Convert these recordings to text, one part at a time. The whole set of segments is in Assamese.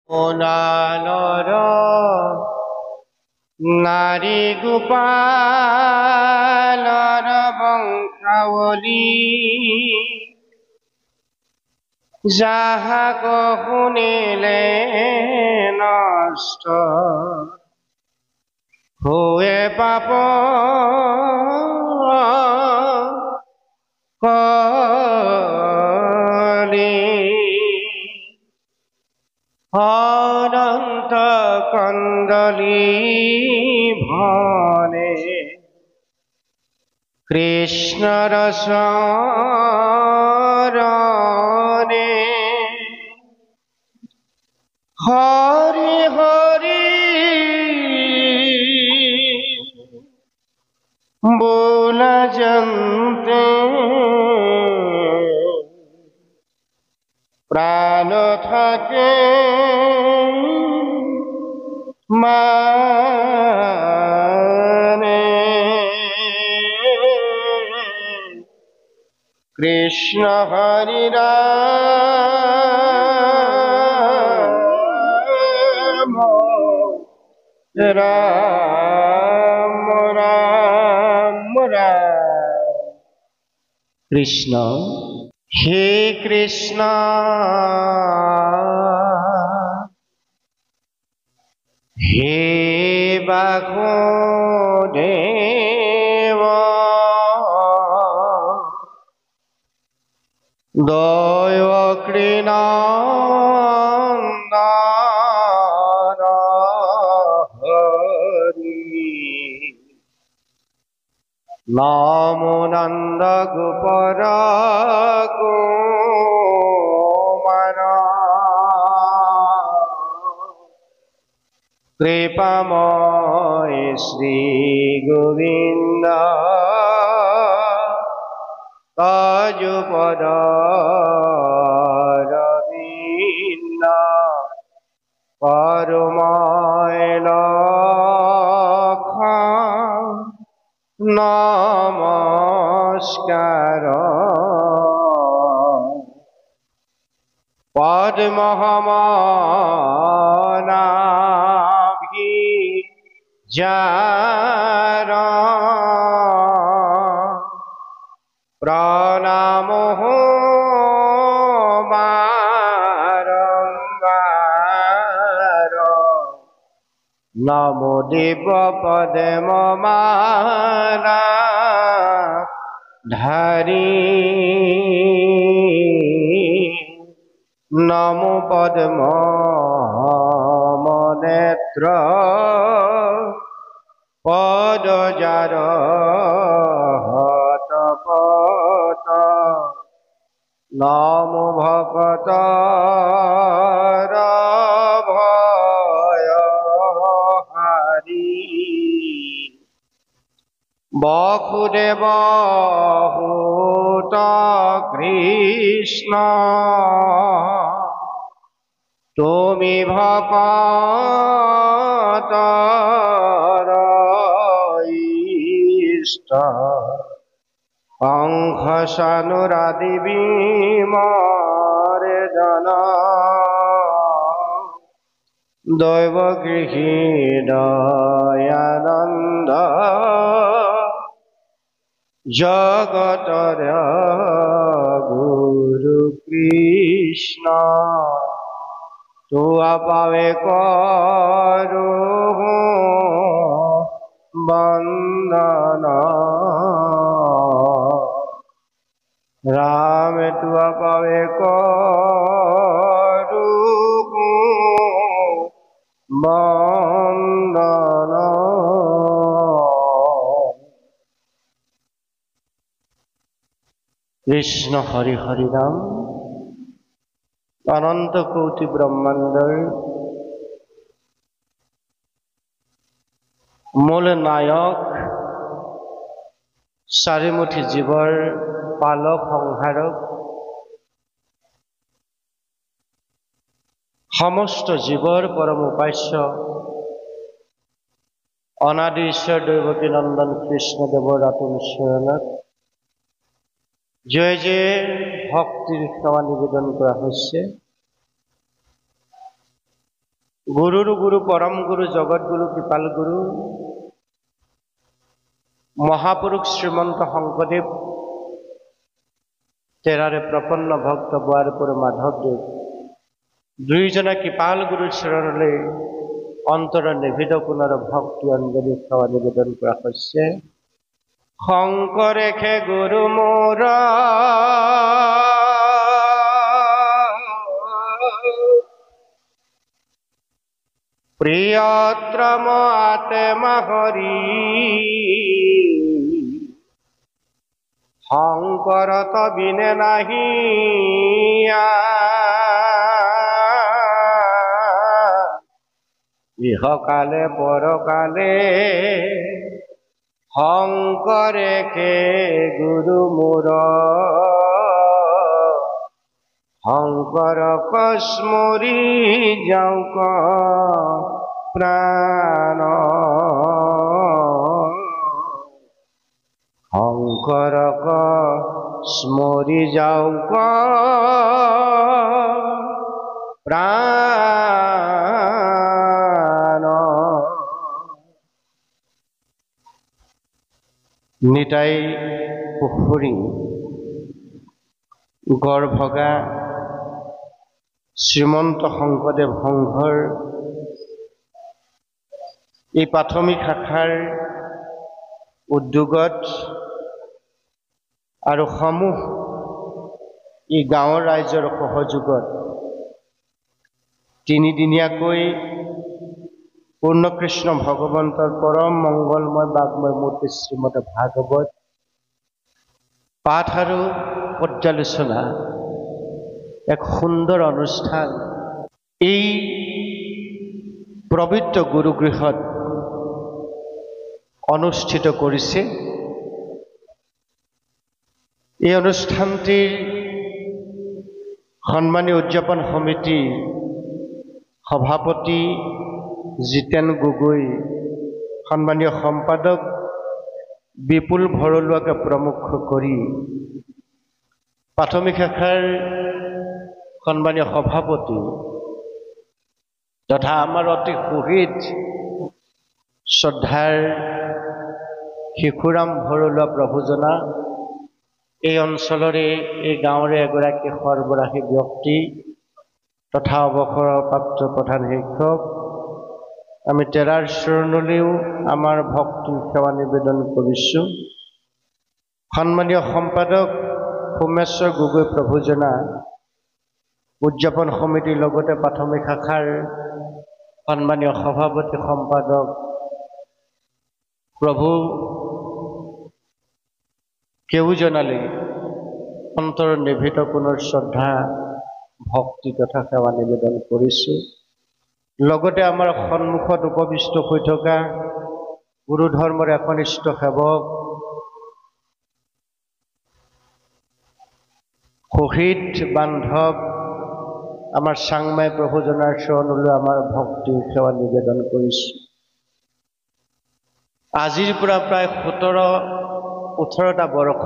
ওনালর নারী গোপালর বংশাবলী যাহাক শুনিলে নষ্ট হুয়ে পাপ কলি অনন্ত কন্দলী ভনে কৃষ্ণর শরণে হরি হরি बोला जंते प्राण থাকে মানে কৃষ্ণ হরি রাম রাম রাম রাম কৃষ্ণ হে কৃষ্ণ হে বাসুদেব দৈবকী নন্দন হরি নমো নন্দ গোপর কুমার কৃপাময় শ্রী গোবিন্দ তজপদ রবীন্দ পরময় লক্ষ নমস্কার পদ্মহমনাভি যার প্রণাম বারম্বার নমো দেব পদ্মমালা ধারী নমো পদ্মনেত্র পদজার হতপত নমো ভকত ভয়হারি বসুদেব হুত কৃষ্ণ তুমি ভকতর ইষ্ট অংশ সানুরাদি বিমরে জন দৈব গৃহী দয়ানন্দ জগতর গুরু কৃষ্ণ তুয়া পাবে করু বন্দন রাম তুয়া পাবে করু বন্দন কৃষ্ণ হরি হরি রাম অনন্ত কোটি ব্ৰহ্মাণ্ডৰ মূল নায়ক চাৰিমুঠি জীৱৰ পালক সংহাৰক সমস্ত জীৱৰ পৰম উপাস্য অনাদি ঈশ্বৰ দৈবকী নন্দন কৃষ্ণদেৱৰ আতুল চৰণত জয় জয় ভক্তিৰ সেৱা নিবেদন কৰা হৈছে। গুৰুৰ গুৰু পৰম গুৰু জগত গুৰু কৃপাল গুৰু মহাপুৰুষ শ্ৰীমন্ত শংকৰদেৱ তেৰাৰে প্ৰপন্ন ভক্ত বোৱাৰপুৰ মাধৱদেৱ দুইজনা কৃপাল গুৰুৰ চৰণলৈ অন্তৰৰ নিভৃত কোণৰ ভক্তি অঞ্জলি সেৱা নিবেদন কৰা হৈছে। শংকৰেখে গুৰু মোৰ প্ৰিয়তম আত্মা হৰি শংকৰ তবিনে নাহি ইহকালে পৰকালে শংকৰেখে গুৰু মোৰ শংকৰ কস্মৰি যাওক প্ৰাণ শংকৰ স্মৰি যাওক প্ৰাণ। নিতাই পুখুৰী গড় ভগা শ্ৰীমন্ত শংকৰদেৱ সংঘৰ এই প্ৰাথমিক শাখাৰ উদ্যোগত আৰু সমূহ এই গাঁৱৰ ৰাইজৰ সহযোগত তিনিদিনীয়াকৈ পূৰ্ণকৃষ্ণ ভগৱন্তৰ পৰম মংগলময় বাগ্ময় মূৰ্তি শ্ৰীমদ ভাগৱত পাঠ আৰু পৰ্যালোচনা এক সুন্দৰ অনুষ্ঠান এই পবিত্ৰ গুৰুগৃহত অনুষ্ঠিত কৰিছে। এই অনুষ্ঠানটিৰ সন্মানীয় উদযাপন সমিতিৰ সভাপতি জিতেন গগৈ, সন্মানীয় সম্পাদক বিপুল ভৰলুৱাকে প্ৰমুখ কৰি প্ৰাথমিক শাখাৰ সন্মানীয় সভাপতি তথা আমাৰ অতি সুহৃদ শ্ৰদ্ধাৰ শিশুৰাম ভৰলুৱা প্ৰভুজনা, এই অঞ্চলৰে এই গাঁৱৰে এগৰাকী সৰ্বৰাশী ব্যক্তি তথা অৱসৰপ্ৰাপ্ত প্ৰধান শিক্ষক, আমি তেৰাৰ চৰণলৈও আমাৰ ভক্তি সেৱা নিবেদন কৰিছোঁ। সন্মানীয় সম্পাদক সোমেশ্বৰ গগৈ প্ৰভুজনা, উদযাপন সমিতিৰ লগতে প্ৰাথমিক শাখাৰ সন্মানীয় সভাপতি সম্পাদক প্ৰভু কেউজনালৈ অন্তৰৰ নিভৃত কোণৰ শ্ৰদ্ধা ভক্তি তথা সেৱা নিবেদন কৰিছোঁ। লগতে আমাৰ সন্মুখত উপবিষ্ট হৈ থকা গুৰু ধৰ্মৰ একনিষ্ঠ সেৱক সুহৃদ বান্ধৱ আমাৰ চাংমাই প্ৰভুজনাৰ চৰণলৈ আমাৰ ভক্তি সেৱা নিবেদন কৰিছোঁ। আজিৰ পৰা প্ৰায় 17-18টা বৰ্ষ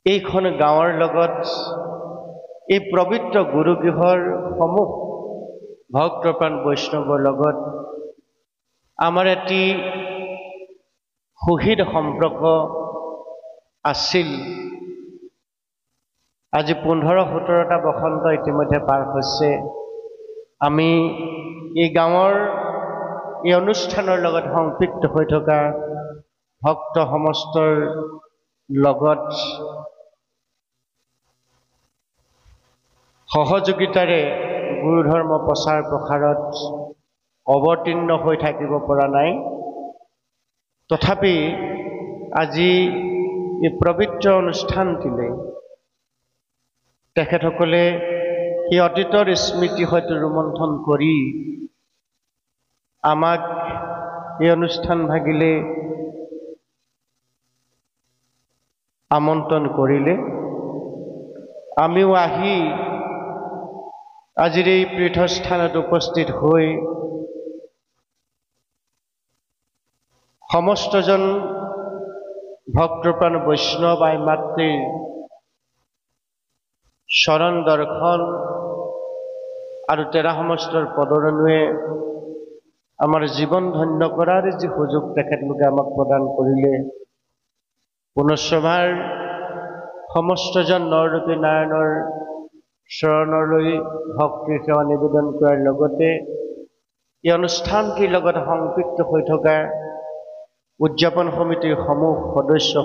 এইখন গাঁৱৰ লগত এই পবিত্ৰ গুৰুগৃহৰ সমূহ ভক্তপ্ৰাণ বৈষ্ণৱৰ লগত আমাৰ এটি সুহৃদ সম্পৰ্ক আছিল। আজি 15-17টা বসন্ত ইতিমধ্যে পাৰ হৈছে। আমি এই গাঁৱৰ এই অনুষ্ঠানৰ লগত সংপৃক্ত হৈ থকা ভক্ত সমস্তৰ লগত সহযোগিতাৰে গুৰু ধৰ্ম প্ৰচাৰ প্ৰসাৰত অৱতীৰ্ণ হৈ থাকিব পৰা নাই। তথাপি আজি এই পবিত্ৰ অনুষ্ঠানটিলৈ তেখেতসকলে এই অতীতৰ স্মৃতি হয়তো ৰোমন্থন কৰি আমাক এই অনুষ্ঠান ভাগিলে আমন্ত্ৰণ কৰিলে। আমিও আহি আজিৰ এই পীঠস্থানত উপস্থিত হৈ সমস্তজন ভক্তপ্ৰাণ বৈষ্ণৱ আই মাতৃৰ চৰণ দৰ্শন আৰু তেৰা সমষ্টৰ পদৰণুৱে আমাৰ জীৱন ধন্য কৰাৰ যি সুযোগ তেখেতলোকে আমাক প্ৰদান কৰিলে, পুনশ্চভাৰ সমস্তজন নৰৰূপী নাৰায়ণৰ চৰণলৈ ভক্তিৰ সেৱা নিবেদন কৰাৰ লগতে এই অনুষ্ঠানটিৰ লগত সংপৃক্ত হৈ থকা উদযাপন সমিতিৰ সমূহ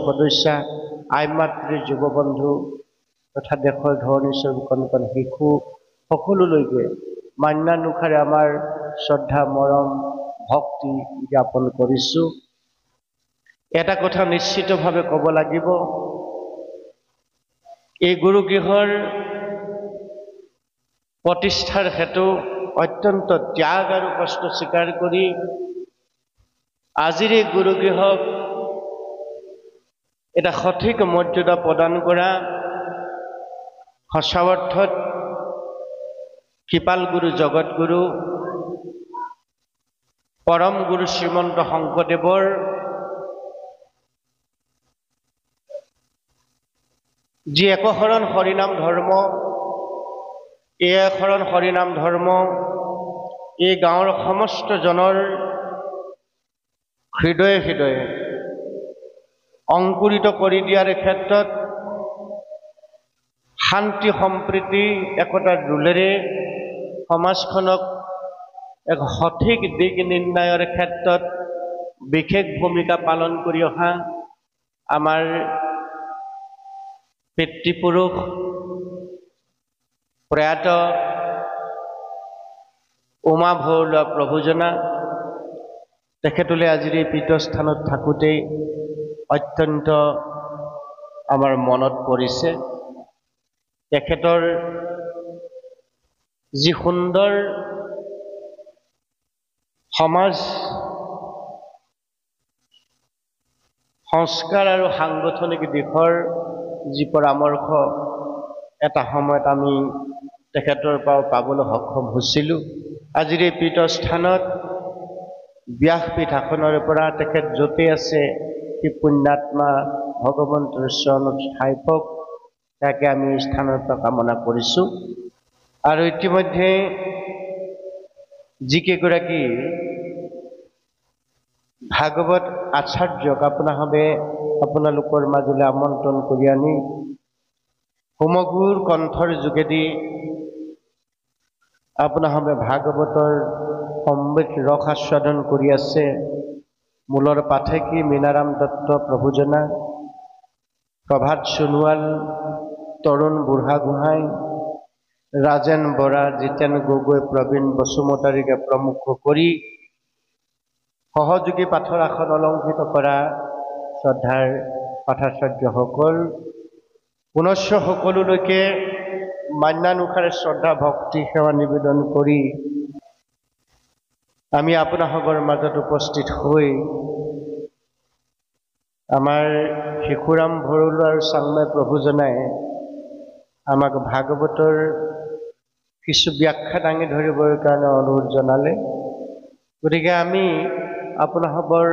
সদস্যা, আই মাতৃ, যুৱ বন্ধু তথা দেশৰ ধৰণীস্বৰূপ কণ কণ শিশু সকলোলৈকে মান্যানুসাৰে আমাৰ শ্ৰদ্ধা, মৰম, ভক্তি জ্ঞাপন কৰিছোঁ। এটা কথা নিশ্চিতভাৱে ক'ব লাগিব, এই গুৰুগৃহৰ প্ৰতিষ্ঠাৰ হেতু অত্যন্ত ত্যাগ আৰু কষ্ট স্বীকাৰ কৰি আজিৰ এই গুৰুগৃহক এটা সঠিক মৰ্যাদা প্ৰদান কৰা সঁচা অৰ্থত কৃপাল গুৰু, জগত গুৰু, পৰম গুৰু শ্ৰীমন্ত শংকৰদেৱৰ যি একশৰণ হৰিনাম ধৰ্ম, এই একশৰণ হৰিনাম ধৰ্ম এই গাঁৱৰ সমস্ত জনৰ হৃদয়ে হৃদয়ে অংকুৰিত কৰি দিয়াৰ ক্ষেত্ৰত শান্তি, সম্প্ৰীতি, একতাৰ দোলেৰে সমাজখনক এক সঠিক দিশ নিৰ্ণয়ৰ ক্ষেত্ৰত বিশেষ ভূমিকা পালন কৰি অহা আমাৰ পিতৃপুৰুষ প্ৰয়াত উমা ভৰলুৱা প্ৰভুজনা, তেখেতলৈ আজিৰ এই পীঠস্থানত থাকোঁতেই অত্যন্ত আমাৰ মনত পৰিছে। তেখেতৰ যি সুন্দৰ সমাজ সংস্কাৰ আৰু সাংগঠনিক দিশৰ যি পৰামৰ্শ এটা সময়ত আমি তেখেতৰ পৰা পাবলৈ সক্ষম হৈছিলোঁ। আজিৰ এই পীঠস্থানত ব্যাসপীঠ আসনৰ পৰা তেখেত য'তে আছে সেই পুণ্যাত্মা ভগৱন্তৰ চৰণত ঠাই পাওক, তাকে আমি স্থানৰ পৰা কামনা কৰিছোঁ। আৰু ইতিমধ্যে যিকেইগৰাকী ভাগৱত আচাৰ্যক আপোনালোকৰ মাজলৈ আমন্ত্ৰণ কৰি আনি সমগুৰ কণ্ঠৰ যোগেদি আপোনালোকে ভাগৱতৰ অমৃত ৰস আস্বাদন কৰি আছে। মূলৰ পাঠেকী মীনাৰাম দত্ত প্ৰভুজনা, প্ৰভাত সোণোৱাল, তৰুণ বুঢ়াগোহাঁই, ৰাজেন বৰা, জিতেন গগৈ, প্ৰবীণ বসুমতাৰীকে প্ৰমুখ কৰি সহযোগী পাঠৰ আসন অলংকৃত কৰা শ্ৰদ্ধাৰ পাঠাচাৰ্যসকল, পুনশ্চ সকলোলৈকে মান্যানুসাৰে শ্ৰদ্ধা, ভক্তি, সেৱা নিবেদন কৰি আমি আপোনালোকৰ মাজত উপস্থিত হৈ আমাৰ শিশুৰাম ভৰলুৱা আৰু চাংমাই প্ৰভুজনাই আমাক ভাগৱতৰ কিছু ব্যাখ্যা দাঙি ধৰিবৰ কাৰণে অনুৰোধ জনালে। গতিকে আমি আপোনালোকৰ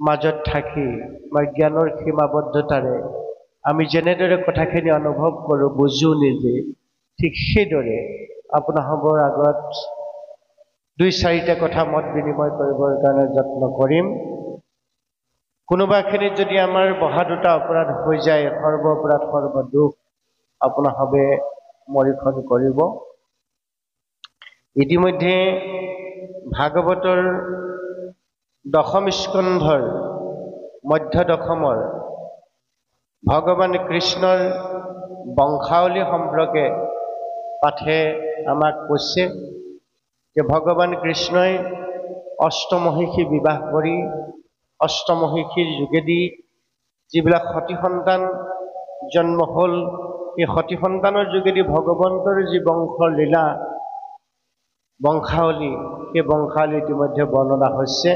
মাজত থাকি আমাৰ জ্ঞানৰ সীমাবদ্ধতাৰে আমি যেনেদৰে কথাখিনি অনুভৱ কৰোঁ, বুজো নিজে, ঠিক সেইদৰে আপোনালোকৰ আগত দুই চাৰিটা কথা মত বিনিময় কৰিবৰ কাৰণে যত্ন কৰিম। কোনোবাখিনিত যদি আমাৰ বহাদুটা অপৰাধ হৈ যায়, সৰ্ব অপৰাধ সৰ্বদোষ আপোনালোকে মৰীক্ষণ কৰিব। ইতিমধ্যে ভাগৱতৰ দশম স্কন্ধৰ মধ্য দশমৰ ভগৱান কৃষ্ণৰ বংশাৱলী সম্পৰ্কে পাঠে আমাক কৈছে যে ভগৱান কৃষ্ণই অষ্টমহিষী বিবাহ কৰি অষ্টমহিষীৰ যোগেদি যিবিলাক সতী সন্তান জন্ম হ'ল, এই সতী সন্তানৰ যোগেদি ভগৱন্তৰ যি বংশৰ লীলা বংশাৱলী, সেই বংশাৱলী ইতিমধ্যে বৰ্ণনা হৈছে।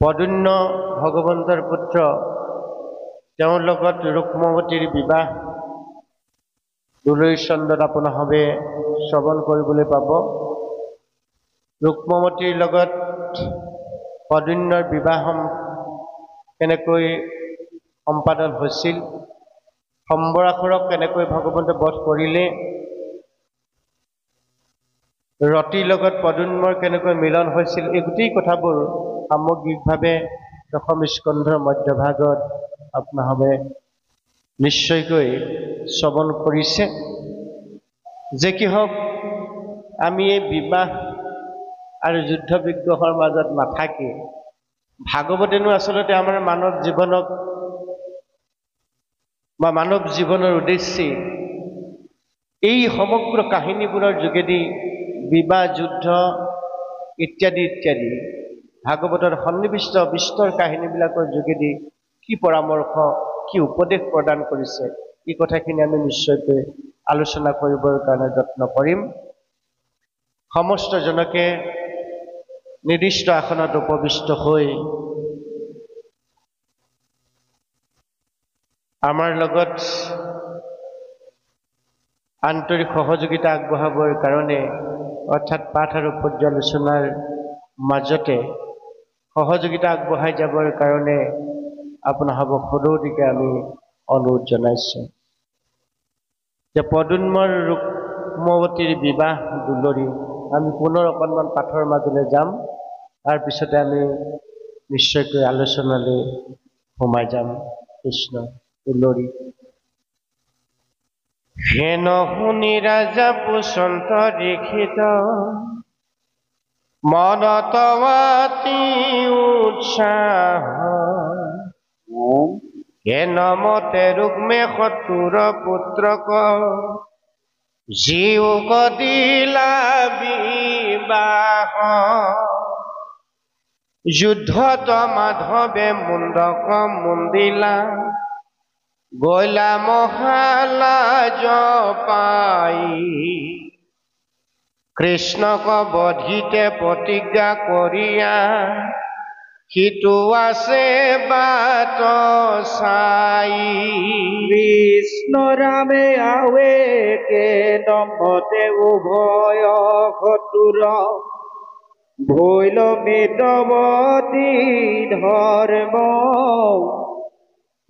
পদুন্য ভগৱন্তৰ পুত্ৰ, তেওঁৰ লগত ৰুক্মৱতীৰ বিবাহ দুলৰী চন্দত আপোনালোকে শ্ৰৱণ কৰিবলৈ পাব। ৰুক্মৱতীৰ লগত পদুন্যৰ বিবাহ কেনেকৈ সম্পাদন হৈছিল, সম্বৰাসুৰক কেনেকৈ ভগৱন্তে বধ কৰিলে, ৰতিৰ লগত পদুন্মৰ কেনেকৈ মিলন হৈছিল এই গোটেই কথাবোৰ সামগ্ৰিকভাৱে দশম স্কন্ধৰ মধ্যভাগত আপোনালোকে নিশ্চয়কৈ শ্ৰৱণ কৰিছে। যে কি হওক আমি এই বিবাহ আৰু যুদ্ধ বিগ্ৰহৰ মাজত নাথাকি ভাগৱতেনো আচলতে আমাৰ মানৱ জীৱনক বা মানৱ জীৱনৰ উদ্দেশ্যে এই সমগ্ৰ কাহিনীবোৰৰ যোগেদি বিবাহ যুদ্ধ ইত্যাদি ইত্যাদি ভাগৱতৰ সন্নিৱিষ্ট বিস্তৰ কাহিনীবিলাকৰ যোগেদি কি পৰামৰ্শ কি উপদেশ প্ৰদান কৰিছে এই কথাখিনি আমি নিশ্চয়কৈ আলোচনা কৰিবৰ কাৰণে যত্ন কৰিম। সমস্ত জনকে নিৰ্দিষ্ট আসনত উপবিষ্ট হৈ আমাৰ লগত আন্তৰিক সহযোগিতা আগবঢ়াবৰ কাৰণে অৰ্থাৎ পাঠ আৰু পৰ্যালোচনাৰ মাজতে সহযোগিতা আগবঢ়াই যাবৰ কাৰণে আপোনালোকক সদৌদিকে আমি অনুৰোধ জনাইছোঁ যে পদুন্মৰ ৰুক্মৱতীৰ বিবাহ দুলৰি আমি পুনৰ অকণমান পাঠৰ মাজলৈ যাম। তাৰপিছতে আমি নিশ্চয়কৈ আলোচনালৈ সোমাই যাম। কৃষ্ণ দুলৰি হেন শুনি ৰাজা পুচন্ত দীক্ষিত মনত অতি উৎসাহ হেন মতে ৰুক্মে শত্ৰুৰ পুত্ৰক জীউক দিলা বিবাহ যুদ্ধত মাধৱে মুণ্ডক মুণ্ডিলা গলা মহালাজ পাই কৃষ্ণক বধিতে প্ৰতিজ্ঞা কৰিয়া সিটো আছে বাট চাই কৃষ্ণ ৰামে আৱেকে দম্ভতে উভয় শত্ৰুৰ ভৈল মিতৱতী ধৰ্ম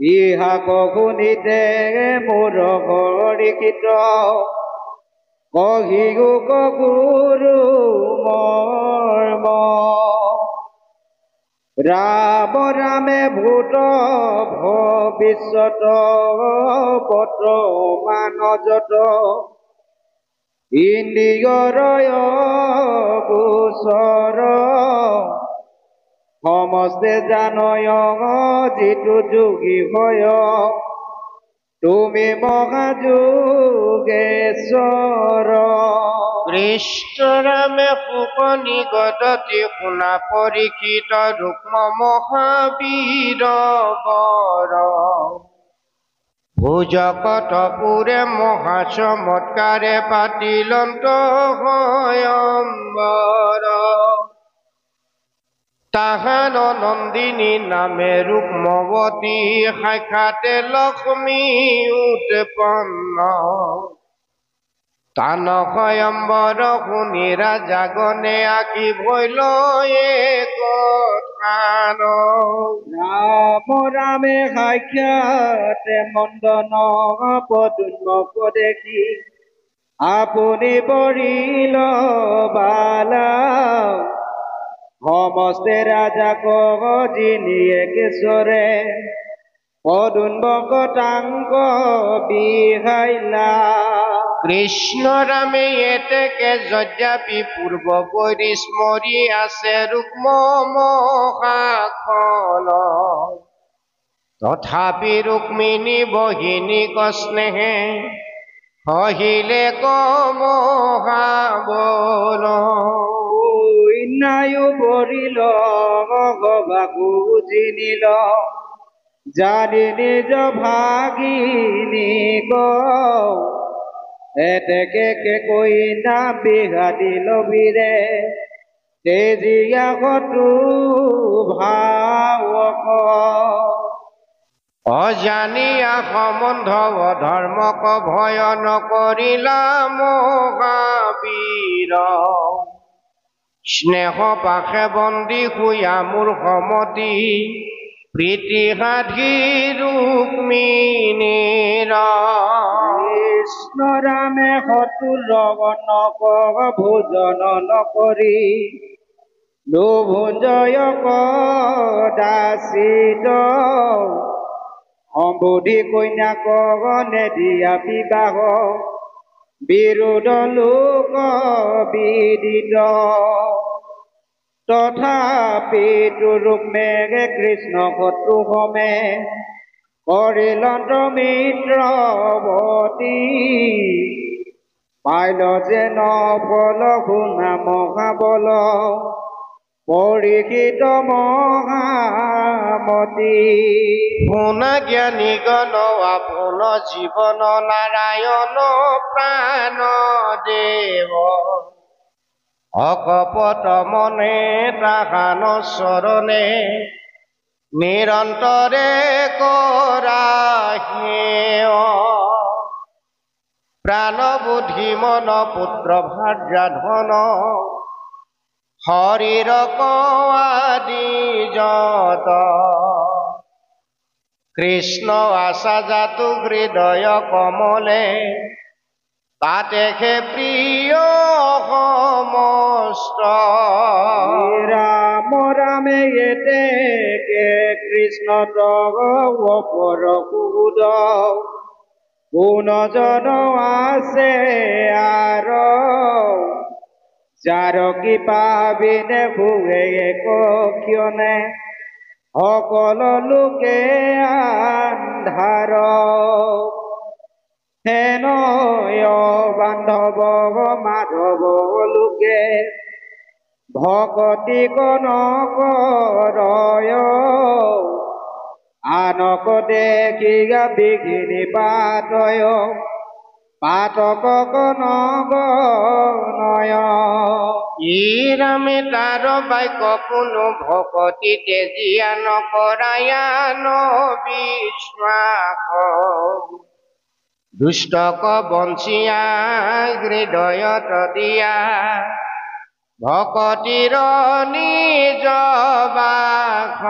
ইহাক শুনিতে মোৰ হৰিকিত কহিও গুৰু মৰ্ম ৰাম ৰামে ভূত ভৱিষ্যত বৰ্তমান যত ইন্দ্ৰিয়ৰ গোচৰ সমস্তে জানয় যিটো যোগী হয় তুমি মহাযোগেশ্বৰ কৃষ্ণ ৰামে শুকনি গদতি শুনা পৰীক্ষিত ৰুক্ম মহাবীৰ বৰ ভোজকত পুৰে মহা চমৎকাৰে পাতিলন্ত হয়ম্বৰ তাহান নন্দিনী নামে ৰুক্মৱতী সাক্ষাতে লক্ষ্মী উৎপন্ন তান হয়ম্বৰ শুনি ৰাজা গণে আঁকি ভৈল কথান ৰাম ৰামে সাক্ষাতে মন্দন পদুন্মক দেখি আপুনি বৰিল বালা সমস্তে ৰাজাক জিনিয়ে কেশৰে পদুন্মক টাংক বিহাইলা কৃষ্ণ ৰামে এতেকে যদ্যাপি পূৰ্ব বৈৰী স্মৰি আছে ৰুক্ম মহাখন তথাপি ৰুক্মিণী বহিনীক স্নেহে সহিলে কমহাবল নায়ু বৰিল বাকু জিনিল জানি নিজ ভাগিনী এতেকে কইনা বিঘাদিল বীৰে তেজিয়া শত্ৰু ভাৱক অজানিয়া সম্বন্ধ ধৰ্মক ভয় নকৰিলা মহাবীৰ স্নেহ পাশে বন্দী শুয়া মোৰ সমতি প্ৰীতিসাধী ৰুক্মিণীৰ কৃষ্ণ ৰামে শত্ৰুৰ নকৰ ভোজন নকৰি লোভঞ্জয় দাসিত সম্বোধি কন্যাক নেদিয়া বিবাহ বিৰোধ লোক বিদিত তথাপিতো ৰুক্মে কৃষ্ণ শত্ৰু সমে কৰিলন্ত মিত্ৰৱতী পাইল যেন ফল শুনা মহাবল পৰীক্ষিত মহামতী শুনা জ্ঞানী গণ আপোন জীৱন নাৰায়ণ প্ৰাণ দেৱ অকপট মনে তাহান চৰণে নিৰন্তৰে কৰা হেয় প্ৰাণ বুদ্ধি মন পুত্ৰ ভাৰ্যা ধন শৰীৰ আদি যত কৃষ্ণ আশা জাতু হৃদয় কমলে তাতেহে প্ৰিয় সমস্ত ৰাম ৰামে এতেকে কৃষ্ণ তপৰ কুদ গুণজন আছে আৰ যাৰ কৃপা বিনে ভুৱে ক্ষণে সকল লোকে আন্ধাৰ হেনয় বান্ধৱ মাধৱ লোকে ভকতি কনকৰয় আনক দেখিয়া বিঘিনি পাতয় পাতক কনগনয় ই ৰামে তাৰ বাক্য কোনো ভকতি তেজিয়া নকৰায়ান বিশ্বাস দুষ্টক বঞ্চিয়া হৃদয়ত দিয়া ভকতিৰ নিজ বাস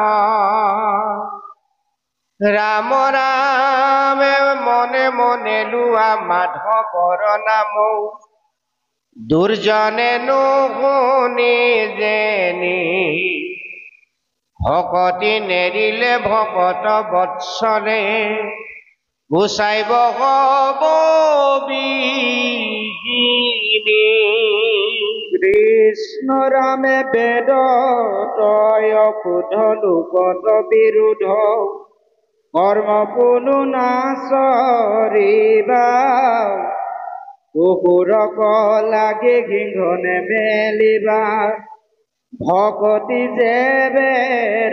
ৰাম ৰামে মনে মনে লোৱা মাধৱৰ নাম দুৰ্জনে নুশুনি যেনি ভকতি নেৰিলে ভকত বৎসলে গুচাইব হব বিহীনি কৃষ্ণ ৰামে বেদ তয় কুধ লোকত বিৰোধ কৰ্ম কোনো নাচৰিবা কুকুৰক লাগে ঘিংঘনে মেলিবা ভকতি যেবে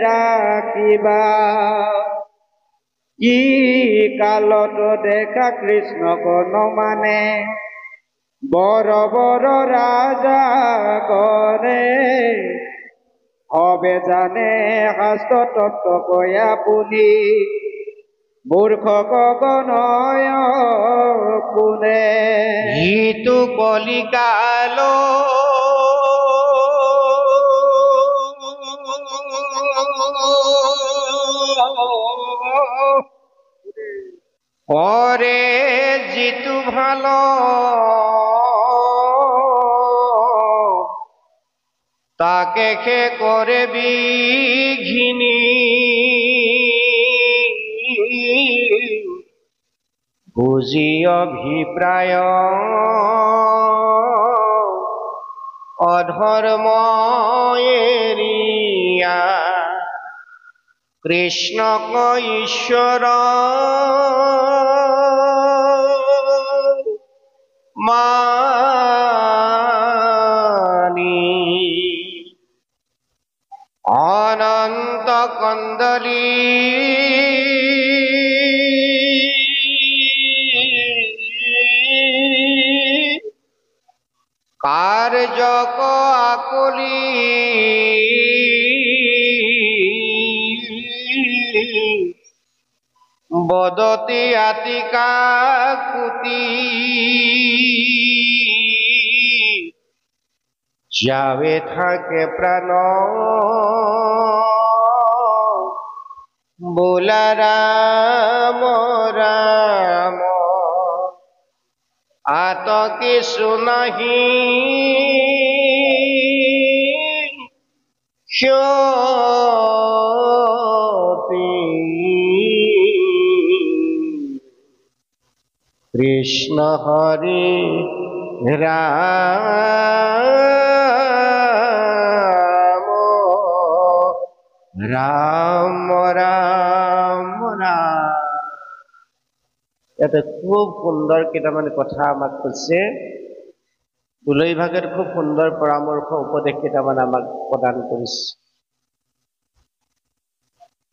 ৰাখিবা কি কালত দেখা কৃষ্ণক নমানে বৰ বৰ ৰাজা গণে হবে জানে শাস্ত্ৰ তত্ত্ব কয় আপুনি মূৰ্খক গণয় কোনে ইটো কলিকাল পরে যিটো ভাল তাকে খে করে বিঘিনি বুঝি অভিপ্রায় অধর্ম এরিয়া কৃষ্ণক ঈশ্বর মানি অনন্ত কন্দলী কার্যক আকলি বদতি আতিকা কুতি যাবে থাকে প্রাণ बोला राम राम आत किछु नहीं क्षति कृष्ण हरि राम राम राम राम याते खूब सुंदर केटामान कथा आमाक কৈছে দুলই ভাগের খুব সুন্দর পরামর্শ উপদেশ কেটামান আমাক প্রদান কৰিছে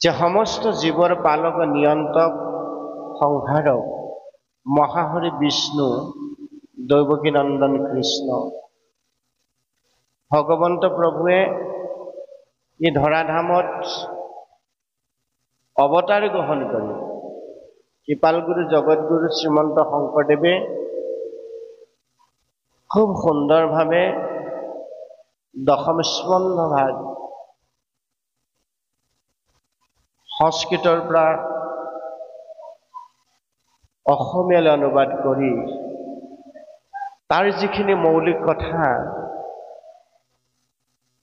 যে সমস্ত জীবৰ পালক নিয়ন্ত্ৰক সংহাৰক মহাহৰি বিষ্ণু দৈবকী নন্দন কৃষ্ণ ভগবন্ত প্ৰভুৱে এই ধৰাধামত অবতাৰ গ্ৰহণ কৰি কৃপালগুৰু জগৎগুৰু শ্ৰীমন্ত শঙ্কৰদেৱে খুব সুন্দৰভাবে দশম স্কন্ধ ভাগ সংস্কৃতৰ পৰা অসমীয়ালৈ অনুবাদ কৰি তাৰ যিখিনি মৌলিক কথা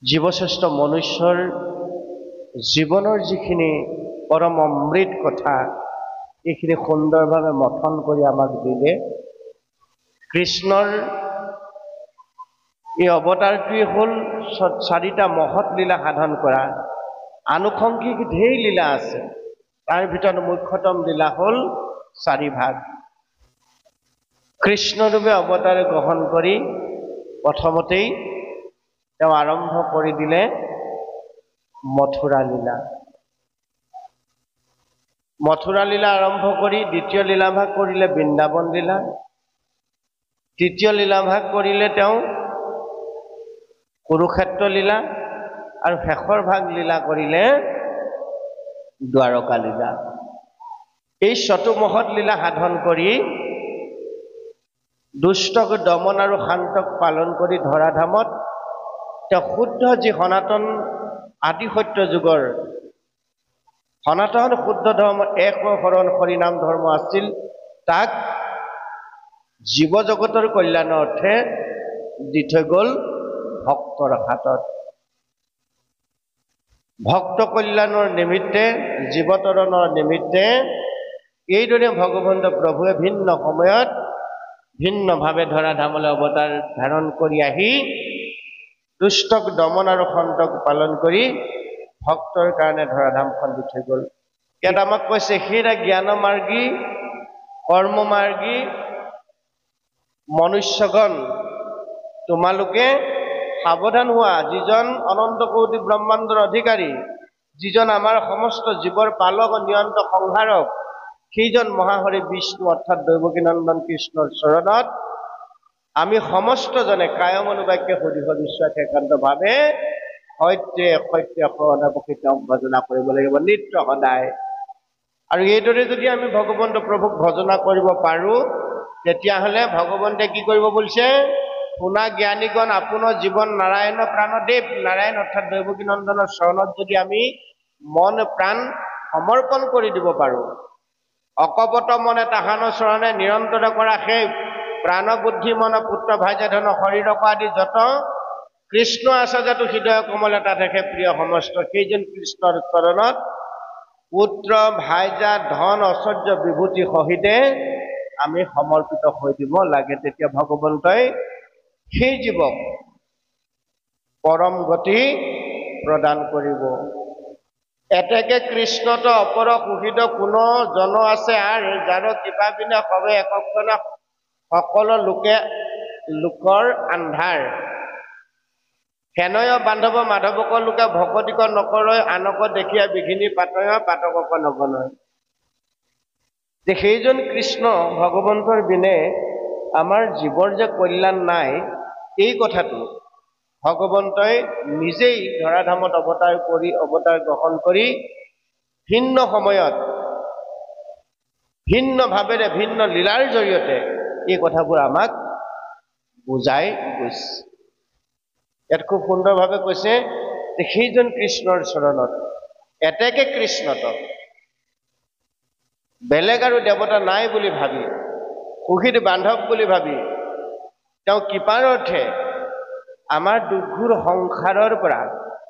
জীৱশ্ৰেষ্ঠ মনুষ্যৰ জীৱনৰ যিখিনি পৰম অমৃত কথা এইখিনি সুন্দৰভাৱে মথন কৰি আমাক দিলে কৃষ্ণৰ এই অৱতাৰটোৱে হ'ল চাৰিটা মহৎ লীলা সাধন কৰা আনুষংগিক ঢেৰ লীলা আছে তাৰ ভিতৰত মুখ্যতম লীলা হ'ল চাৰি ভাগ কৃষ্ণৰূপে অৱতাৰ গ্ৰহণ কৰি প্ৰথমতেই তেওঁ আৰম্ভ কৰি দিলে মথুৰা লীলা আৰম্ভ কৰি দ্বিতীয় লীলাভাগ কৰিলে বৃন্দাবন লীলা তৃতীয় লীলাভাগ কৰিলে তেওঁ কুৰুক্ষেত্ৰ লীলা আৰু শেষৰ ভাগ লীলা কৰিলে দ্বাৰকা লীলা এই চতুমহৎ লীলা সাধন কৰি দুষ্টক দমন আৰু শান্তক পালন কৰি ধৰাধামত তেওঁ শুদ্ধ যি সনাতন আদি সত্য যুগৰ সনাতন শুদ্ধ ধৰ্ম এক শৰণ হৰিনাম ধৰ্ম আছিল তাক জীৱ জগতৰ কল্যাণৰ অৰ্থে দি থৈ গ'ল ভক্তৰ হাতত ভক্ত কল্যাণৰ নিমিত্তে জীৱতৰণৰ নিমিত্তে এইদৰে ভগৱন্ত প্ৰভুৱে ভিন্ন সময়ত ভিন্নভাৱে ধৰাধামলৈ অৱতাৰ ধাৰণ কৰি আহি দুষ্টক দমন আৰু সন্তক পালন কৰি ভক্তৰ কাৰণে ধৰাধামখন দি থৈ গ'ল ইয়াত আমাক কৈছে হেৰা জ্ঞানমাৰ্গী কৰ্মমাৰ্গী মনুষ্যগণ তোমালোকে সাৱধান হোৱা যিজন অনন্ত কোটি ব্ৰহ্মাণ্ডৰ অধিকাৰী যিজন আমাৰ সমস্ত জীৱৰ পালক নিয়ন্ত্ৰক সংহাৰক সেইজন মহাহৰি বিষ্ণু অৰ্থাৎ দৈবকী নন্দন কৃষ্ণৰ চৰণত আমি সমস্তজনে কায় মনোবাক্যে সুধিব বিশ্বাস একান্তভাৱে সত্যে সদাপক্ষে তেওঁক ভজনা কৰিব লাগিব নিত্য সদায় আৰু এইদৰে যদি আমি ভগৱন্ত প্ৰভুক ভজনা কৰিব পাৰোঁ তেতিয়াহ'লে ভগৱন্তে কি কৰিব বুলিছে শুনা জ্ঞানীগণ আপোনাৰ জীৱন নাৰায়ণ প্ৰাণদেৱ নাৰায়ণ অৰ্থাৎ দৈবকী নন্দনৰ চৰণত যদি আমি মন প্ৰাণ সমৰ্পণ কৰি দিব পাৰোঁ অকপট মনে তাহানৰ চৰণে নিৰন্তৰ কৰা সেই প্ৰাণ বুদ্ধি মন পুত্ৰ ভাইজা ধন শৰীৰক আদি যত কৃষ্ণ আচাৰ্যটো হৃদয় কমলতা থাকে প্ৰিয় সমস্ত সেইজন কৃষ্ণৰ চৰণত পুত্ৰ ভাইজা ধন ঐশ্বৰ্য বিভূতি সহিতে আমি সমৰ্পিত হৈ দিব লাগে তেতিয়া ভগৱন্তই সেই জীৱক পৰম গতি প্ৰদান কৰিব এতেকে কৃষ্ণত অপৰ কুহিত কোনো জন আছে আৰু যাৰ কৃপা বিনা সবে একক্ষণ সকলো লোকৰ আন্ধাৰ হেনয় বান্ধৱ মাধৱক লোকে ভকতিক নকৰয় আনক দেখিয়া বিঘিনি পাতয় পাতকক নগনয় যে সেইজন কৃষ্ণ ভগৱন্তৰ বিনে আমাৰ জীৱৰ যে কল্যাণ নাই এই কথাটো ভগৱন্তই নিজেই ধৰাধামত অৱতাৰ গ্ৰহণ কৰি ভিন্ন সময়ত ভিন্ন ভাৱেৰে ভিন্ন লীলাৰ জৰিয়তে এই কথাবোৰ আমাক বুজাই গৈছে ইয়াত খুব সুন্দৰভাৱে কৈছে যে সেইজন কৃষ্ণৰ চৰণত এতেকে কৃষ্ণত বেলেগ আৰু দেৱতা নাই বুলি ভাবি, সুখীত বান্ধৱ বুলি ভাবি তেওঁ কৃপাৰ অৰ্থে আমাৰ দুখুৰ সংসাৰৰ পৰা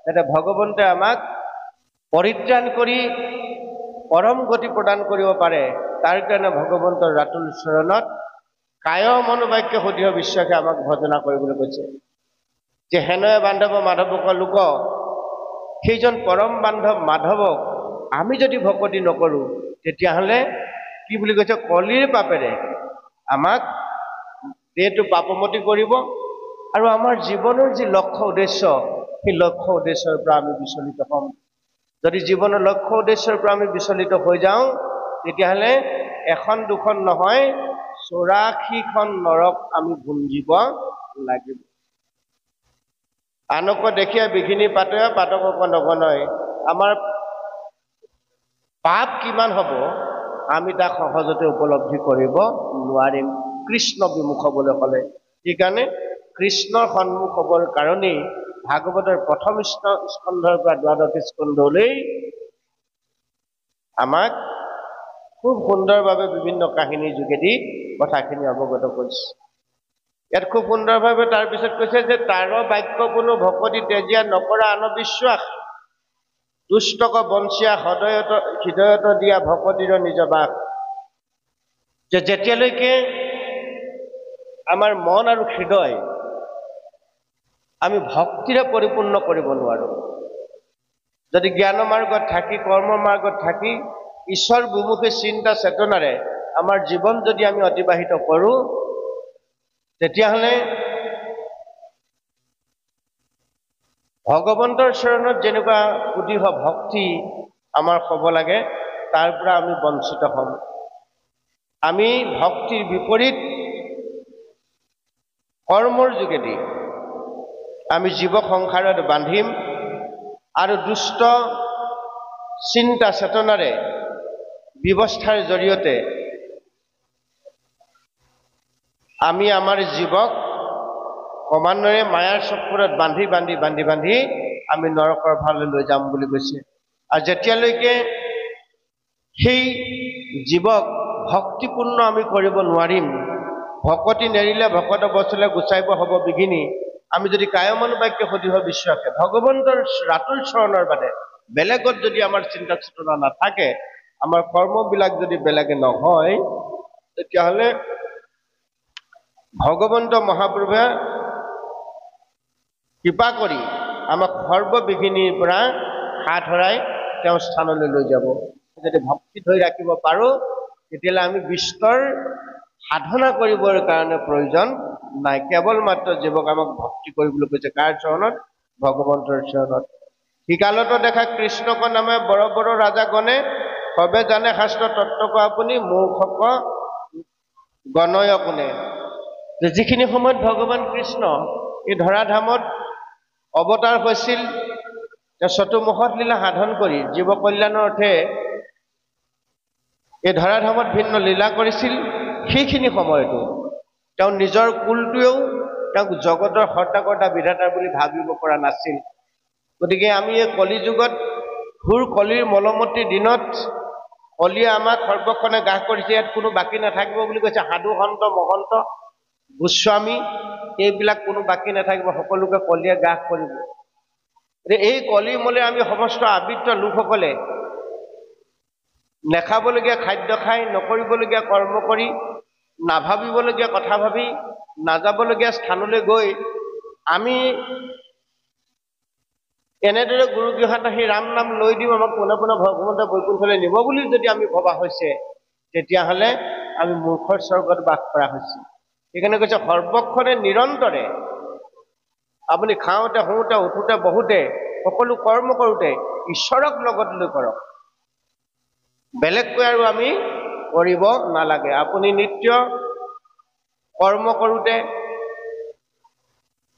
যাতে ভগৱন্তই আমাক পৰিত্ৰাণ কৰি পৰম গতি প্ৰদান কৰিব পাৰে, তাৰ কাৰণে ভগৱন্তৰ ৰাতুল চৰণত কায় মনোবাক্য সুদৃঢ় বিশ্বাসে আমাক ভজনা কৰিবলৈ কৈছে যে হেনয় বান্ধৱ মাধৱক লোক, সেইজন পৰম বান্ধৱ মাধৱক আমি যদি ভকতি নকৰোঁ তেতিয়াহ'লে কি বুলি কৈছে, কলিৰ পাপেৰে আমাক দেহটো পাপমতি কৰিব আৰু আমাৰ জীৱনৰ যি লক্ষ্য উদ্দেশ্য, সেই লক্ষ্য উদ্দেশ্যৰ পৰা আমি বিচলিত হ'ম। যদি জীৱনৰ লক্ষ্য উদ্দেশ্যৰ পৰা আমি বিচলিত হৈ যাওঁ তেতিয়াহ'লে এখন দুখন নহয় 84খন নৰক আমি ভুঞ্জিব লাগিব। আনক দেখিয়া বিঘিনি পাতয় পাতকক নগণয়। আমাৰ পাপ কিমান হ'ব আমি তাক সহজতে উপলব্ধি কৰিব নোৱাৰিম কৃষ্ণ বিমুখ হ'বলৈ হ'লে। সেইকাৰণে কৃষ্ণৰ সন্মুখ হ'বৰ কাৰণেই ভাগৱতৰ প্ৰথম স্কন্ধৰ পৰা দ্বাদশ স্কন্ধলৈ আমাক খুব সুন্দৰভাৱে বিভিন্ন কাহিনীৰ যোগেদি কথাখিনি অৱগত কৰিছে। ইয়াত খুব সুন্দৰভাৱে তাৰপিছত কৈছে যে তাৰ বাক্য কোনো ভকতি তেজীয়া নকৰা আনবিশ্বাস, দুষ্টক বঞ্চিয়া হৃদয়ত দিয়া ভকতিৰ নিজ বাস। যে যেতিয়ালৈকে আমাৰ মন আৰু হৃদয় আমি ভক্তিৰে পৰিপূৰ্ণ কৰিব নোৱাৰোঁ, যদি জ্ঞান মাৰ্গত থাকি কৰ্ম মাৰ্গত থাকি ঈশ্বৰ বিমুখী চিন্তা চেতনাৰে আমাৰ জীৱন যদি আমি অতিবাহিত কৰোঁ তেতিয়াহ'লে ভগৱন্তৰ চৰণত যেনেকুৱা সুদৃঢ় ভক্তি আমাৰ হ'ব লাগে তাৰ পৰা আমি বঞ্চিত হ'ম। আমি ভক্তিৰ বিপৰীত কৰ্মৰ যোগেদি আমি জীৱ সংসাৰত বান্ধিম আৰু দুষ্ট চিন্তা চেতনাৰে ব্যৱস্থাৰ জৰিয়তে আমি আমাৰ জীৱক ক্ৰমান্বয়ে মায়াৰ চক্ৰত বান্ধি বান্ধি বান্ধি বান্ধি আমি নৰকৰ ভাললৈ লৈ যাম বুলি কৈছে। আৰু যেতিয়ালৈকে সেই জীৱক ভক্তিপূৰ্ণ আমি কৰিব নোৱাৰিম, ভকতি নেৰিলে ভকত বচলে গুচাইব হ'ব বিঘিনি, আমি যদি কায়মন বাক্য সুদৃঢ় বিশ্বাসে ভগৱন্তৰ ৰাতুল চৰণৰ বাদে বেলেগত যদি আমাৰ চিন্তা চেতনা নাথাকে, আমাৰ কৰ্মবিলাক যদি বেলেগে নহয়, তেতিয়াহ'লে ভগৱন্ত মহাপ্ৰভুৱে কৃপা কৰি আমাক সৰ্ববিঘিনিৰ পৰা হাত হৰাই তেওঁৰ স্থানলৈ লৈ যাব। যদি ভক্তি ধৰি ৰাখিব পাৰোঁ তেতিয়াহ'লে আমি বিস্তৰ সাধনা কৰিবৰ কাৰণে প্ৰয়োজন নাই, কেৱল মাত্ৰ জীৱক আমাক ভক্তি কৰিবলৈ কৈছে। কাৰ চৰণত? ভগৱন্তৰ চৰণত। সিকালতো দেখা কৃষ্ণক নামে বৰ বৰ ৰাজাগণে, সবে জানে শাস্ত্ৰ তত্ত্বক আপুনি মূৰ্খক গণয় কোনে। যিখিনি সময়ত ভগৱান কৃষ্ণ এই ধৰাধামত অৱতাৰ হৈছিল, চতুৰ্মুখত লীলা সাধন কৰি জীৱ কল্যাণৰ অৰ্থে এই ধৰাধামত ভিন্ন লীলা কৰিছিল, সেইখিনি সময়তো তেওঁ নিজৰ কুলটোৱেও তেওঁক জগতৰ হৰ্তা বিধাতা বুলি ভাবিব পৰা নাছিল। গতিকে আমি এই কলি যুগত ঘোৰ কলিৰ মলমতিৰ দিনত কলিয়ে আমাক সৰ্বক্ষণে গ্ৰাস কৰিছে, ইয়াত কোনো বাকী নাথাকিব বুলি কৈছে। সাধু সন্ত মহন্ত গোস্বামী এইবিলাক কোনো বাকী নাথাকিব, সকলোকে কলিয়ে গ্ৰাস কৰিব। এই কলি মলে আমি সমস্ত আবৃত্ত লোকসকলে নেখাবলগীয়া খাদ্য খাই, নকৰিবলগীয়া কৰ্ম কৰি, নাভাবিবলগীয়া কথা ভাবি, নাযাবলগীয়া স্থানলৈ গৈ আমি এনেদৰে গুৰুগৃহত আহি ৰাম নাম লৈ দিম, আমাক পুনৰ পুনৰ ভগৱন্ত বৈকুণ্ঠলৈ নিব বুলি যদি আমি ভবা হৈছে, তেতিয়াহ'লে আমি মূৰ্খৰ স্বৰ্গত বাস কৰা হৈছে। সেইকাৰণে কৈছে সৰ্বক্ষণে নিৰন্তৰে আপুনি খাওঁতে শুওঁতে উঠোঁতে বহুতে সকলো কৰ্ম কৰোঁতে ঈশ্বৰক লগত লৈ কৰক, বেলেগকৈ আৰু আমি কৰিব নালাগে। আপুনি নিত্য কৰ্ম কৰোঁতে,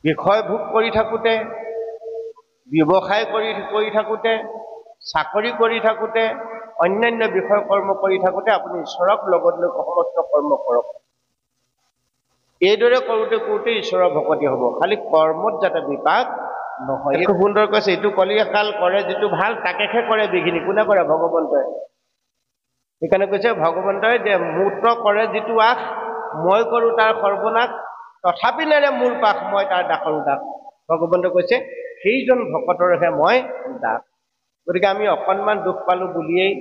বিষয় ভোগ কৰি থাকোঁতে, ব্যৱসায় কৰি থাকোঁতে, চাকৰি কৰি থাকোঁতে, অন্যান্য বিষয় কৰ্ম কৰি থাকোঁতে আপুনি ঈশ্বৰক লগত লৈ সমস্ত কৰ্ম কৰক। এইদৰে কৰোঁতে কৰোঁতে ঈশ্বৰৰ ভকতি হ'ব, খালি কৰ্মত যাতে বিপাক নহয়। খুব সুন্দৰ কৈছে, এইটো কলিকাল কৰে যিটো ভাল তাকেহে কৰে বিঘিনি। কোনে কৰে? ভগৱন্তই। সেইকাৰণে কৈছে ভগৱন্তই যে মূত্ৰ কৰে যিটো আশ মই কৰোঁ তাৰ সৰ্বনাশ তথাপি নেৰে মূল পাশ মই তাৰ দাসৰো দাস ভগৱন্তই কৈছে সেইজন ভকতৰহে মই দাস গতিকে আমি অকণমান দুখ পালোঁ বুলিয়েই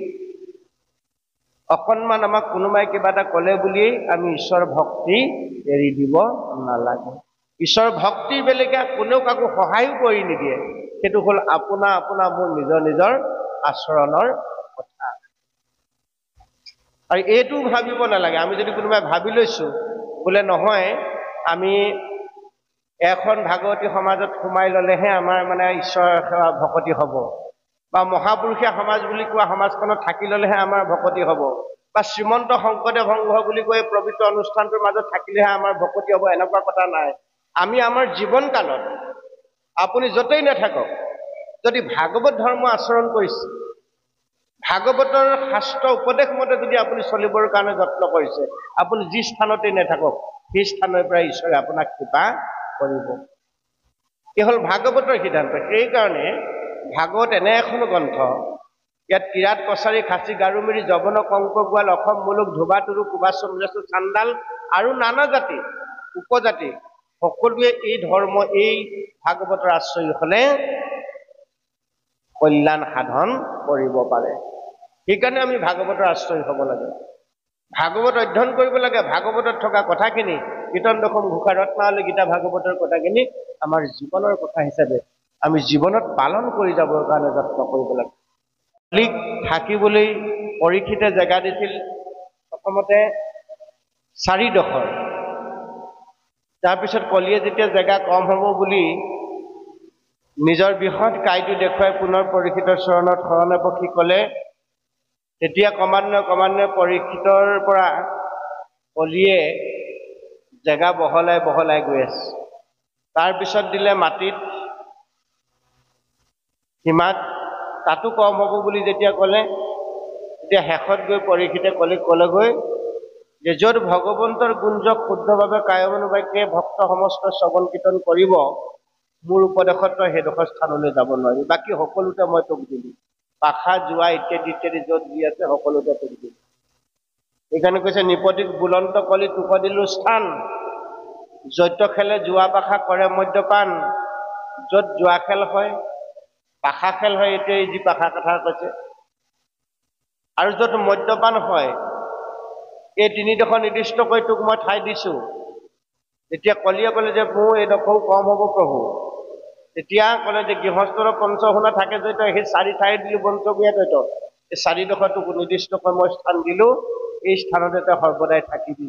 অকণমান আমাক কোনোবাই কিবা এটা ক'লে বুলিয়েই আমি ঈশ্বৰ ভক্তি এৰি দিব নালাগে ঈশ্বৰ ভক্তিৰ বেলেগে কোনেও কাকো সহায়ো কৰি নিদিয়ে সেইটো হ'ল আপোনা আপোনা মোৰ নিজৰ নিজৰ আচৰণৰ কথা আৰু এইটো ভাবিব নালাগে আমি যদি কোনোবাই ভাবি লৈছোঁ বোলে নহয় আমি এখন ভাগৱতী সমাজত সোমাই ল'লেহে আমাৰ মানে ঈশ্বৰ সেৱা ভকতি হ'ব বা মহাপুৰুষীয়া সমাজ বুলি কোৱা সমাজখনত থাকি ল'লেহে আমাৰ ভকতি হ'ব বা শ্ৰীমন্ত শংকৰদেৱ সংঘ বুলি কৈ পবিত্ৰ অনুষ্ঠানটোৰ মাজত থাকিলেহে আমাৰ ভকতি হ'ব এনেকুৱা কথা নাই আমি আমাৰ জীৱন কালত আপুনি য'তেই নাথাকক যদি ভাগৱত ধৰ্ম আচৰণ কৰিছে ভাগৱতৰ শাস্ত্ৰ উপদেশ মতে যদি আপুনি চলিবৰ কাৰণে যত্ন কৰিছে আপুনি যি স্থানতেই নাথাকক সেই স্থানৰ পৰা ঈশ্বৰে আপোনাক কৃপা কৰিব এই হ'ল ভাগৱতৰ সিদ্ধান্ত সেইকাৰণে ভাগৱত এনে এখন গ্ৰন্থ ইয়াত কিৰাত কছাৰী খাচী গাৰোমিৰি যৱন কংক গোৱাল অসম মুলুক ধোবা তুৰু কুবা চমৰেছ চাণ্ডাল আৰু নানা জাতি উপজাতি সকলোৱে এই ধৰ্ম এই ভাগৱতৰ আশ্ৰয় হ'লে কল্যাণ সাধন কৰিব পাৰে সেইকাৰণে আমি ভাগৱতৰ আশ্ৰয় হ'ব লাগে ভাগৱত অধ্যয়ন কৰিব লাগে ভাগৱতত থকা কথাখিনি কীৰ্তন দশম ঘোষা ৰত্নাৱলী গীতা ভাগৱতৰ কথাখিনি আমাৰ জীৱনৰ কথা হিচাপে আমি জীৱনত পালন কৰি যাবৰ কাৰণে যত্ন কৰিব লাগে কলিক থাকিবলৈ পৰীক্ষিতে জেগা দিছিল প্ৰথমতে 4 ডোখৰ তাৰপিছত কলিয়ে যেতিয়া জেগা কম হ'ব বুলি নিজৰ বৃহৎ কাইটো দেখুৱাই পুনৰ পৰীক্ষিতৰ চৰণত শৰণে পক্ষী ক'লে তেতিয়া ক্ৰমান্বয়ে পৰীক্ষিতৰ পৰা কলিয়ে জেগা বহলাই গৈ আছে তাৰপিছত দিলে মাটিত সীমাত তাতো কম হ'ব বুলি যেতিয়া ক'লে তেতিয়া শেষত গৈ পৰীক্ষিতে ক'লেগৈ যে য'ত ভগৱন্তৰ গুঞ্জক শুদ্ধভাৱে কায়মনোবাক্যে ভক্ত সমস্ত শ্ৰৱণ কীৰ্তন কৰিব মোৰ উপদেশত তই সেইডোখৰ স্থানলৈ যাব নোৱাৰি বাকী সকলোতে মই তোক দিলোঁ পাখা যোৱা ইত্যাদি য'ত যি আছে সকলোতে তোক দিলোঁ সেইকাৰণে কৈছে নিপতিক বুলন্ত কলি তোক দিলোঁ স্থান জৈত্য খেলে যোৱা পাখা কৰে মদ্যপান য'ত যোৱা খেল হয় পাখা খেল হয় এতিয়া যি পাখা কথা কৈছে আৰু য'ত মদ্যপান হয় এই 3ডোখৰ নিৰ্দিষ্টকৈ তোক মই ঠাই দিছোঁ তেতিয়া কলিয়ে ক'লে যে মোৰ এইডোখৰো কম হ'ব প্ৰভু তেতিয়া ক'লে যে গৃহস্থৰ পঞ্চশুনা থাকে যে তই সেই 4 ঠাই দিলোঁ পঞ্চগুয়া তই এই 4ডোখৰ তোক নিৰ্দিষ্টকৈ মই স্থান দিলোঁ এই স্থানতে তই সৰ্বদাই থাকিবি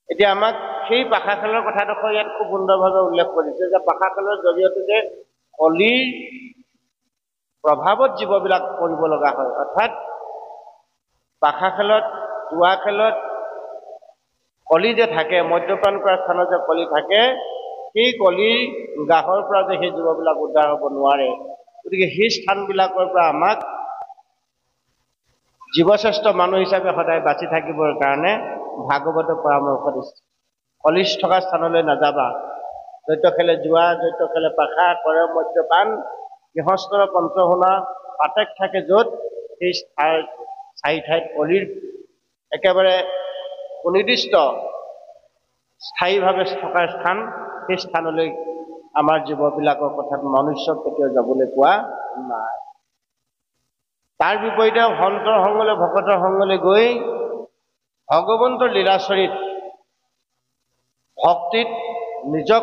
এতিয়া আমাক সেই পাখা খেলৰ কথাডোখৰ ইয়াত খুব সুন্দৰভাৱে উল্লেখ কৰিছে যে পাখা খেলৰ জৰিয়তে যে কলিৰ প্ৰভাৱত জীৱবিলাক কৰিব লগা হয় অৰ্থাৎ পাখা খেলত জুৱা খেলত কলি যে থাকে মদ্যপান কৰা স্থানত যে কলি থাকে সেই কলিৰ গাহৰ পৰা যে সেই জীৱবিলাক উদ্ধাৰ হ'ব নোৱাৰে গতিকে সেই স্থানবিলাকৰ পৰা আমাক জীৱশ্ৰেষ্ঠ মানুহ হিচাপে সদায় বাচি থাকিবৰ কাৰণে ভাগৱতে পৰামৰ্শ দিছে কলিজ থকা স্থানলৈ নাযাবা জৈত্য খেলে জুৱা জৈত্য খেলে পাখা কৰে মদ্যপান গৃহস্থৰ পঞ্চশুনা পাতেক থাকে য'ত সেই 4 ঠাইত কলিৰ একেবাৰে সুনিৰ্দিষ্ট স্থায়ীভাৱে থকা স্থান সেই স্থানলৈ আমাৰ জীৱবিলাকৰ কথাত মনুষ্যক কেতিয়াও যাবলৈ পোৱা নাই তাৰ বিপৰীতে সন্তৰ সংগলৈ ভকতৰ সংগলৈ গৈ ভগৱন্তৰ লীলাচৰিত ভক্তিত নিজক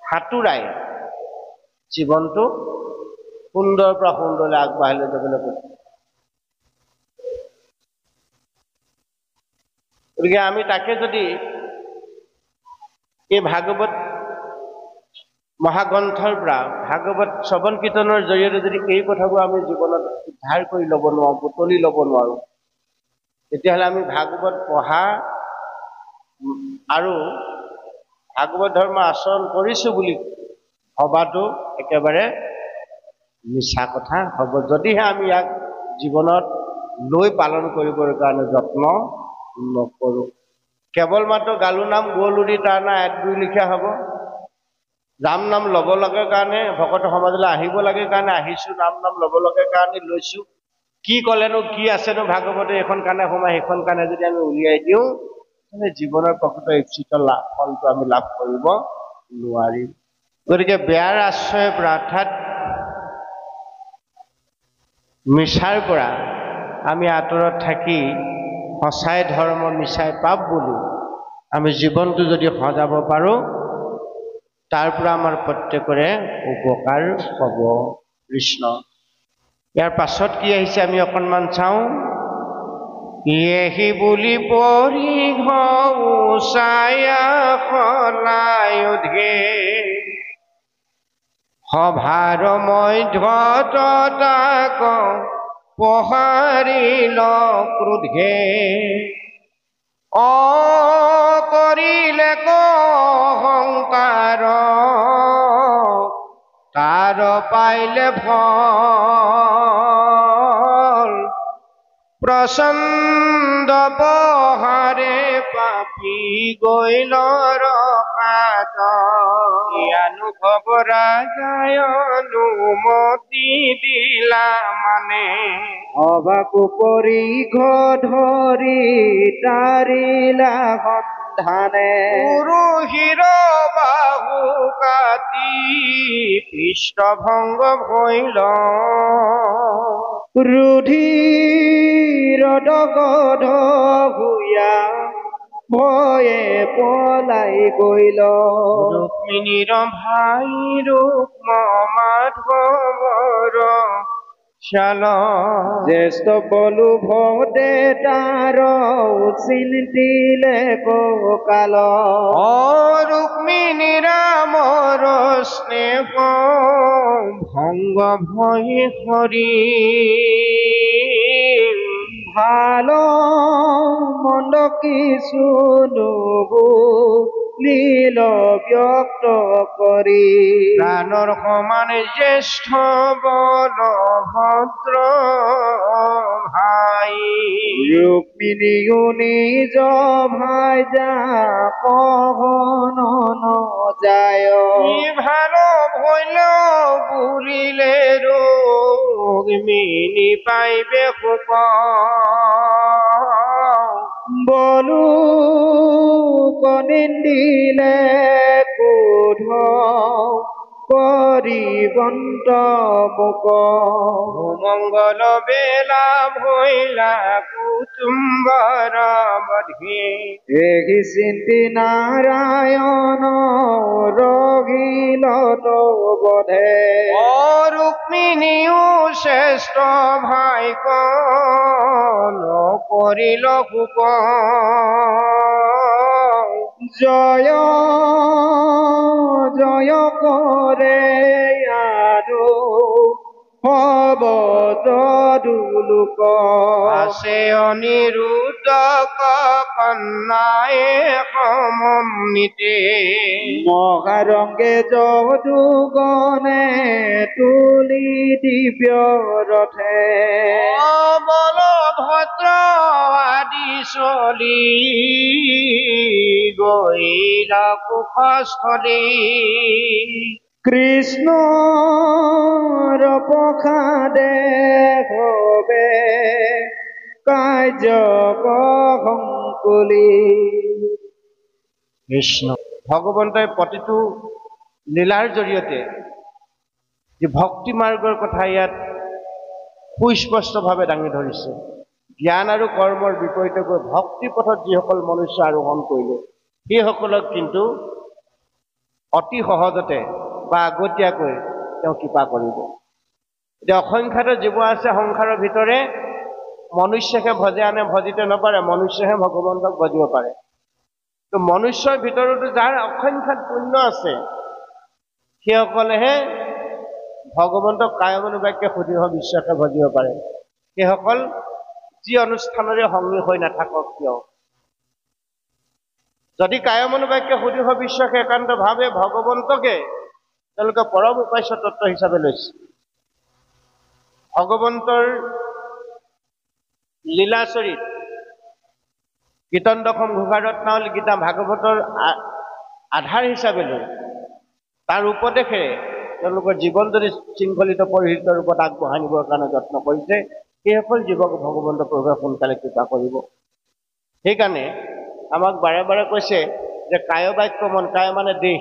সাঁতুৰাই জীৱনটো সুন্দৰৰ পৰা সুন্দৰলৈ আগবাঢ়ি লৈ যাবলৈ কৈছে গতিকে আমি তাকে যদি এই ভাগৱত মহাগ্ৰন্থৰ পৰা ভাগৱত শ্ৰৱণ কীৰ্তনৰ জৰিয়তে যদি এই কথাবোৰ আমি জীৱনত উদ্ধাৰ কৰি ল'ব নোৱাৰোঁ বুটলি ল'ব নোৱাৰোঁ তেতিয়াহ'লে আমি ভাগৱত পঢ়া আৰু ভাগৱত ধৰ্ম আচৰণ কৰিছোঁ বুলি ভবাটো একেবাৰে মিছা কথা হ'ব যদিহে আমি ইয়াক জীৱনত লৈ পালন কৰিবৰ কাৰণে যত্ন নকৰোঁ কেৱল মাত্ৰ গালো নাম গ'লুৰি তাৰ না 1 2 লিখা হ'ব ৰাম নাম ল'ব লাগে কাৰণে ভকত সমাজলৈ আহিব লাগে কাৰণে আহিছোঁ, ৰাম নাম ল'ব লাগে কাৰণে লৈছোঁ। কি ক'লেনো কি আছেনো ভাগৱতে এইখন কাণে সোমাই সেইখন কাণে যদি আমি উলিয়াই দিওঁ তেনে জীৱনৰ প্ৰকৃত ইচ্ছিত ফলটো আমি লাভ কৰিব নোৱাৰিম। গতিকে বেয়াৰ আশ্ৰয় অৰ্থাৎ মিছাৰ পৰা আমি আঁতৰত থাকি সঁচাই ধৰ্ম মিছাই পাপ বুলি আমি জীৱনটো যদি সজাব পাৰোঁ তাৰ পৰা আমাৰ প্ৰত্যেকৰে উপকাৰ হ'ব। কৃষ্ণ। ইয়াৰ পাছত কি আহিছে আমি অকণমান চাওঁ। ইয়েহি বুলি পৰিঘ উচায়া সলায়ুধে সভাৰ মধ্যত তাক পহাৰিল ক্ৰোধে কৰিলে অহংকাৰ তাৰ পাইলে ফল প্ৰচণ্ড পহাৰে পাপি গৈল ৰখাত অনুভৱ ৰাজায় অনুমতি দিলা মানে অবাকু পৰিঘ ধৰি তাৰিলা সন্ধানে পুৰুষীৰ বাহু কাটি পৃষ্ঠভংগ ভৈল ৰুধিৰ দগধ ভূঞা ভয়ে পলাই গৈ ৰুক্মিণীৰ ভাই ৰুক্ম মাধৱৰ শাল জ্যেষ্ঠ বলু ভদে তাৰ চিন্তিলে ককাল ৰুক্মিণী ৰামৰ স্নেহ ভংগ ভয় হৰি ভাল মন্দ কিছু লীল ব্যক্ত কৰি প্ৰাণৰ সমান জ্যেষ্ঠ বলভদ্ৰ ভাই ৰুক্মিণীও নিজ ভাই যা পহন যায় ভাল ভৈল বুলিলে ৰুক্মিণী পাইবে সুখ বলু কনিন্দিলে ক্ৰোধ কৰিবন্ত মুক মংগল বেলা ভৈলা কুটুম্বৰ বধি এহি চিন্তি নাৰায়ণ ৰহিল বধে ৰুক্মিণীও শ্ৰেষ্ঠ ভাইক নকৰিল সুখ জয় জয় কৰে আৰু হব যদুলোক আছে অনিৰুদ্ধ কন্যায়ে সমন্বিতে মহাৰংগে যদুগণে তুলি দিব্য ৰথে বলভদ্ৰ আদি চলি গৈল কুশস্থলী কৃষ্ণৰ প্ৰসাদে ভবে কাৰ্য সংকুলি কৃষ্ণ। ভগৱন্তই প্ৰতিটো লীলাৰ জৰিয়তে যি ভক্তি মাৰ্গৰ কথা ইয়াত সুস্পষ্টভাৱে দাঙি ধৰিছে। জ্ঞান আৰু কৰ্মৰ বিপৰীতে গৈ ভক্তি পথত যিসকল মনুষ্য আৰোহণ কৰিলে সেইসকলক কিন্তু অতি সহজতে বা আগতীয়াকৈ তেওঁ কৃপা কৰিব। এতিয়া অসংখ্যাত জীৱ আছে সংসাৰৰ ভিতৰে মনুষ্যকে ভজে আনে ভজিতে নপাৰে, মনুষ্যহে ভগৱন্তক ভজিব পাৰে। তো মনুষ্যৰ ভিতৰতো যাৰ অসংখ্যাত পুণ্য আছে সেইসকলেহে ভগৱন্তক কায়মনোবাক্যে সুদৃঢ় বিশ্বাসে ভজিব পাৰে। সেইসকল যি অনুষ্ঠানৰে সংগী হৈ নাথাকক কিয়, যদি কায়মনোবাক্যে সুদৃঢ় বিশ্বাসে একান্তভাৱে ভগৱন্তকে তেওঁলোকে পৰম উপাস্য তত্ত্ব হিচাপে লৈছে। ভগৱন্তৰ লীলাচৰিত কীৰ্তন দশম ঘোষাৰত্নাৱলী গীতা ভাগৱতৰ আধাৰ হিচাপে লৈ তাৰ উপদেশেৰে তেওঁলোকৰ জীৱন যদি শৃংখলিত পৰিহিত ৰূপত আগবঢ়াই নিবৰ কাৰণে যত্ন কৰিছে, সেইসকল জীৱক ভগৱন্ত প্ৰভুৱে সোনকালে কৃপা কৰিব। সেইকাৰণে আমাক বাৰে বাৰে কৈছে যে কায় বাক্য মন, কায় মানে দেহ,